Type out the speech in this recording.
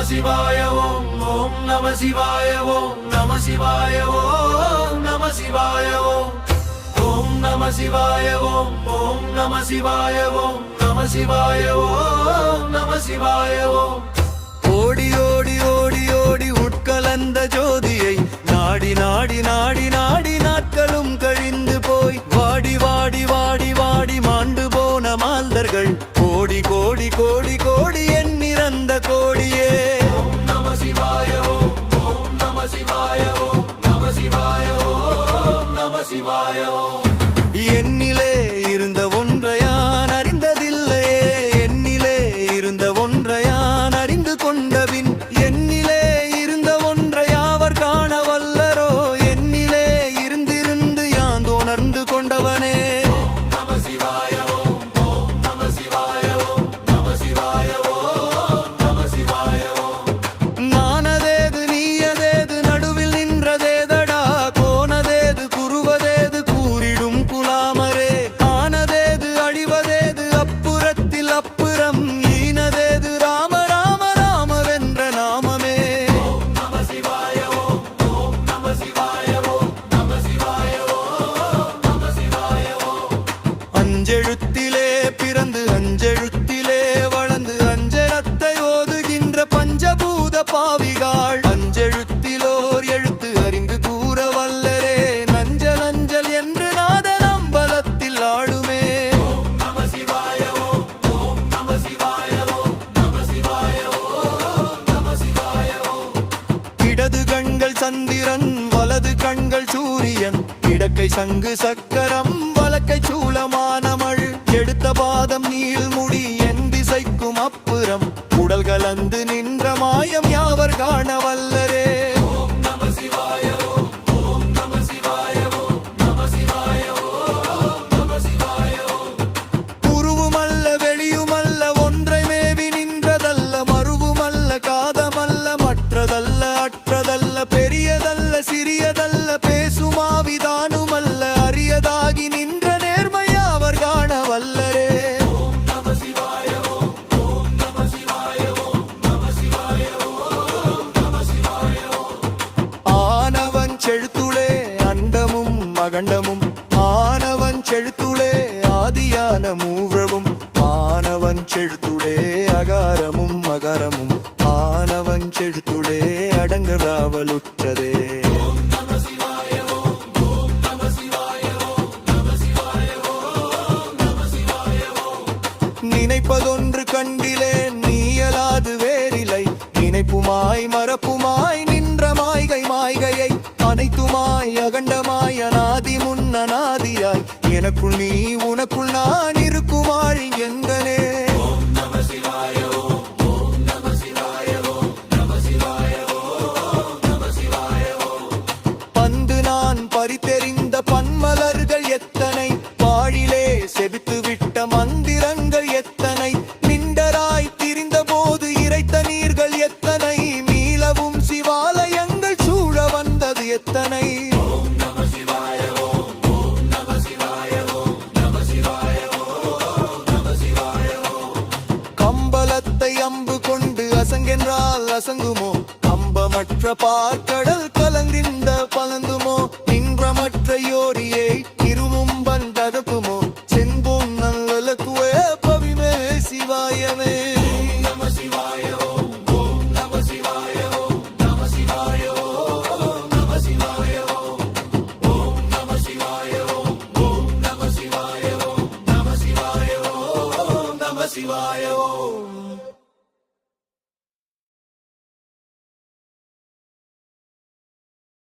சிவாய ஓம் ஓம் நம சிவாய ஓம் நம சிவாய ஓம் நம சிவாய ஓம் ஓம் நம சிவாய ஓம் ஓம் நம சிவாய ஓம் நம சிவாய ஓம் நம சிவாய ஓம் ஓடி ஓடி ஓடி ஓடி உட்கலந்த ஜோதியை நாடி நாடி நாடி நாடி நாட்களும் கழிந்து போய் வாடி வாடி வாடி வாடி மாண்டு போன மாந்தர்கள் கோடி கோடி கோடி கோடி எண்ணிறந்த கோடியே ஓம் நம சிவாய ஓம் ஓம் நம சிவாய ஓம் நம சிவாய ஓம் நம சிவாய ஓம் என்னிலே இருந்த ஒன்றை யான் அறிந்ததில்லையே என்னிலே இருந்த ஒன்றை யான் அறிந்து கொண்டபின் என்னிலே இருந்த ஒன்றை யாவர் காண வல்லரோ என்னிலே இருந்திருந்து யான் உணர்ந்து கொண்டவனே நம சிவாய ஓம் ஓம் நம சிவாய ஓம் நம சிவாய ஓம் நம சிவாய ஓம் நானதேது நீயதேது நடுவில் நின்றதேதடா கோனதேது குருவதேது கூறிடும் குலாமரே ஆனதேது அழிவதேது அப்புறத்தில் அப்புறம் ஈனதேது ராம ராம ராமவென்ற நாமமே ஓம் நம சிவாய ஓம் ஓம் நம சிவாய ஓம் நம சிவாய ஓம் நம சிவாய ஓம் அஞ்செழுத்திலே பிறந்து அஞ்செழுத்திலே வளர்ந்து அஞ்சலத்தை ஓதுகின்ற பஞ்சபூத பாவிகாள் அஞ்செழுத்திலோர் எழுத்து அறிந்து கூற வல்லரே நஞ்சல் அஞ்சல் என்று நாதன் அம்பலத்தில் ஆடுமே ஓம் நம சிவாய ஓம் ஓம் நம சிவாய ஓம் நம சிவாய ஓம் நம சிவாய ஓம் இடது கண்கள் சந்திரன் வலது கண்கள் சூரியன் இடக்கை சங்கு சக்கரம் வலக்கை சூலமானமள் எடுத்த பாதம் நீள்முடி என் திசைக்கும் அப்புறம் உடல் கலந்து நின்ற மாயம் யாவர் காண வல்லரே ஓம் நம சிவாய ஓம் ஓம் நம சிவாய ஓம் நம சிவாய ஓம் நம சிவாய ஓம் உருவுமல்ல வெளியுமல்ல ஒன்றை மேவி நின்றதல்ல மறுவுமல்ல காதமல்ல மற்றதல்ல அற்றதல்ல பெரியதல்ல சிறியதல்ல பேசுமாவிதானுமல்ல அரியதாகி நின்ற நேர்மை அவர் காண வல்லரே ஓம் நம சிவாய ஓம் ஓம் நம சிவாய ஓம் நம சிவாய ஓம் நம சிவாய ஓம் ஆனவன் செழுத்துளே அண்டமும் மகண்டமும் ஆனவன் செழுத்துளே ஆதியான மூவவும் ஆனவன் செழுத்துளே அகாரமும் மகரமும் ஆனவன் செழுத்துளே அடங்கராவலுற்றதே நினைப்பதொன்று கண்டிலே நீயலாது வேறில்லை நினைப்புமாய் மறப்புமாய் நின்ற மாய்கை மாய்கையை அனைத்துமாய் அகண்டமாய் அநாதி முன்னநாதியாய் எனக்குள் நீ உனக்குள் நான் இருக்குமாள் எங்கனே ஓம் நம சிவாய ஓம் ஓம் நம சிவாய ஓம் நம சிவாய ஓம் நம சிவாய ஓம் பந்து நான் பறித்தெறிந்த பன்மலர்கள் எத்தனை பாழிலே செபித்து விட்ட மந்திரங்கள் எத்தனை நிண்டராய் திரிந்த போது இறைத்த நீர்கள் எத்தனை மீளவும் சிவாலயங்கள் சூழ வந்தது எத்தனை ஓம் நம சிவாய ஓம் ஓம் நம சிவாய ஓம் நம சிவாய ஓம் நம சிவாய ஓம் கம்பளத்தை அம்பு கொண்டு அசங்கென்றால் அசங்குமோ கம்பமற்ற பார்க்கடல் கலங்கின்ற பலந்துமோ நின்றமற்ற யோரியை இருமும் பந்ததப்புமோ சென்போம் நல்லலக்குவே பவிமே சிவாயமே நம சிவாய ஓம் ஓம் நம சிவாய ஓம் நம சிவாய ஓம் நம சிவாய ஓம் ஓம் நம சிவாய ஓம் ஓம் நம சிவாய ஓம் நம சிவாய ஓம் நம சிவாய ஓம்